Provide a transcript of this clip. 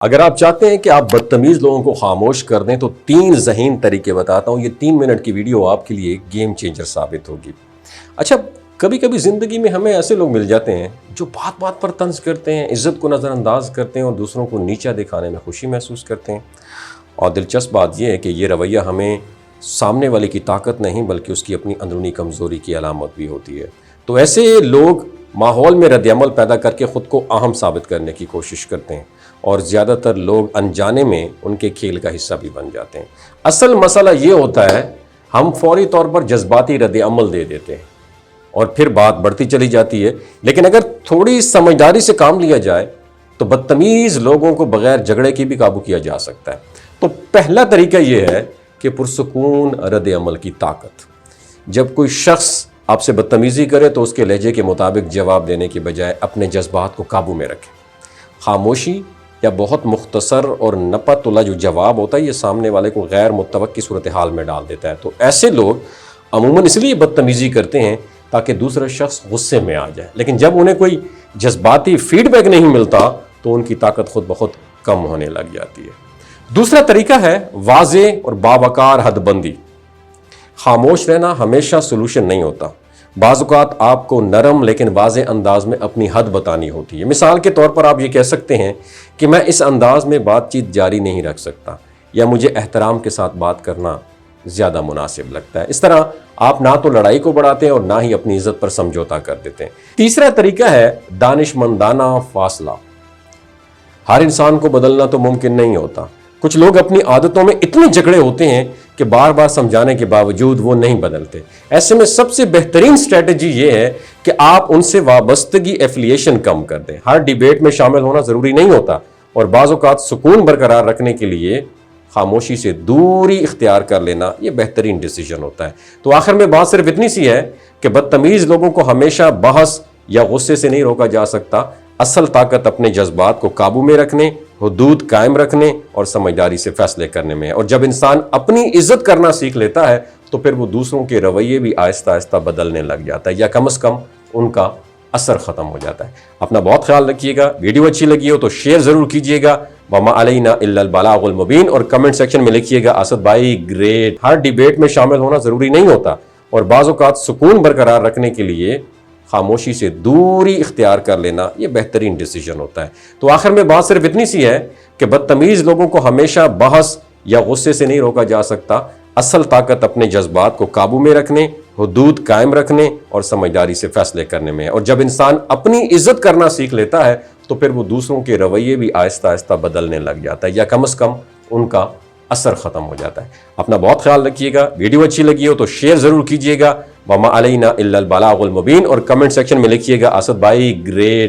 اگر آپ چاہتے ہیں کہ آپ بدتمیز لوگوں کو خاموش کر دیں تو 3 ذہین طریقے بتاتا ہوں. یہ 3 منٹ کی ویڈیو آپ کے لیے گیم چینجر ثابت ہوگی. اچھا، کبھی کبھی زندگی میں ہمیں ایسے لوگ مل جاتے ہیں جو بات بات پر طنز کرتے ہیں، عزت کو نظر انداز کرتے ہیں اور دوسروں کو نیچا دکھانے میں خوشی محسوس کرتے ہیں. اور دلچسپ بات یہ ہے کہ یہ رویہ ہمیں سامنے والے کی طاقت نہیں بلکہ اس کی اپنی اندرونی کمزوری کی علامت بھی ہوتی ہے. تو ایسے لوگ ماحول میں رد عمل پیدا کر کے خود کو اہم ثابت کرنے کی کوشش کرتے ہیں اور زیادہ تر لوگ انجانے میں ان کے کھیل کا حصہ بھی بن جاتے ہیں. اصل مسئلہ یہ ہوتا ہے، ہم فوری طور پر جذباتی رد عمل دے دیتے ہیں اور پھر بات بڑھتی چلی جاتی ہے. لیکن اگر تھوڑی سمجھداری سے کام لیا جائے تو بدتمیز لوگوں کو بغیر جھگڑے کی بھی قابو کیا جا سکتا ہے. تو پہلا طریقہ یہ ہے کہ پرسکون رد عمل کی طاقت. جب کوئی شخص آپ سے بدتمیزی کرے تو اس کے لہجے کے مطابق جواب دینے کی بجائے اپنے جذبات کو قابو میں رکھیں. خاموشی یا بہت مختصر اور نپا تلا جو جواب ہوتا ہے، یہ سامنے والے کو غیر متوقع صورتحال میں ڈال دیتا ہے. تو ایسے لوگ عموماً اس لیے بدتمیزی کرتے ہیں تاکہ دوسرا شخص غصے میں آ جائے، لیکن جب انہیں کوئی جذباتی فیڈ بیک نہیں ملتا تو ان کی طاقت خود بخود کم ہونے لگ جاتی ہے. دوسرا طریقہ ہے واضح اور باوقار حد بندی. خاموش رہنا ہمیشہ سلوشن نہیں ہوتا. بعض اوقات آپ کو نرم لیکن واضح انداز میں اپنی حد بتانی ہوتی ہے. مثال کے طور پر آپ یہ کہہ سکتے ہیں کہ میں اس انداز میں بات چیت جاری نہیں رکھ سکتا، یا مجھے احترام کے ساتھ بات کرنا زیادہ مناسب لگتا ہے. اس طرح آپ نہ تو لڑائی کو بڑھاتے ہیں اور نہ ہی اپنی عزت پر سمجھوتا کر دیتے ہیں. تیسرا طریقہ ہے دانشمندانہ فاصلہ. ہر انسان کو بدلنا تو ممکن نہیں ہوتا. کچھ لوگ اپنی عادتوں میں اتنے جھگڑے ہوتے ہیں کہ بار بار سمجھانے کے باوجود وہ نہیں بدلتے. ایسے میں سب سے بہترین اسٹریٹجی یہ ہے کہ آپ ان سے وابستگی ایفیلیشن کم کر دیں. ہر ڈیبیٹ میں شامل ہونا ضروری نہیں ہوتا اور بعض اوقات سکون برقرار رکھنے کے لیے خاموشی سے دوری اختیار کر لینا یہ بہترین ڈیسیجن ہوتا ہے. تو آخر میں بات صرف اتنی سی ہے کہ بدتمیز لوگوں کو ہمیشہ بحث یا غصے سے نہیں روکا جا سکتا. اصل طاقت اپنے جذبات کو قابو میں رکھنے، حدود قائم رکھنے اور سمجھداری سے فیصلے کرنے میں ہے. اور جب انسان اپنی عزت کرنا سیکھ لیتا ہے تو پھر وہ دوسروں کے رویے بھی آہستہ آہستہ بدلنے لگ جاتا ہے، یا کم از کم ان کا اثر ختم ہو جاتا ہے. اپنا بہت خیال رکھیے گا. ویڈیو اچھی لگی ہو تو شیئر ضرور کیجیے گا. وما علینا الا البلاغ المبین. اور کمنٹ سیکشن میں لکھیے گا اسد بھائی گریٹ. ہر ڈیبیٹ میں شامل ہونا ضروری نہیں ہوتا اور بعض اوقات سکون برقرار رکھنے کے لیے خاموشی سے دوری اختیار کر لینا یہ بہترین ڈیسیجن ہوتا ہے. تو آخر میں بات صرف اتنی سی ہے کہ بدتمیز لوگوں کو ہمیشہ بحث یا غصے سے نہیں روکا جا سکتا. اصل طاقت اپنے جذبات کو قابو میں رکھنے، حدود قائم رکھنے اور سمجھداری سے فیصلے کرنے میں ہے. اور جب انسان اپنی عزت کرنا سیکھ لیتا ہے تو پھر وہ دوسروں کے رویے بھی آہستہ آہستہ بدلنے لگ جاتا ہے، یا کم از کم ان کا اثر ختم ہو جاتا ہے. اپنا بہت خیال رکھیے گا. ویڈیو اچھی لگی ہو تو شیئر ضرور کیجیے گا. وما علینا الا البلاغ المبین. اور کمنٹ سیکشن میں لکھیے گا اسد بھائی گریٹ.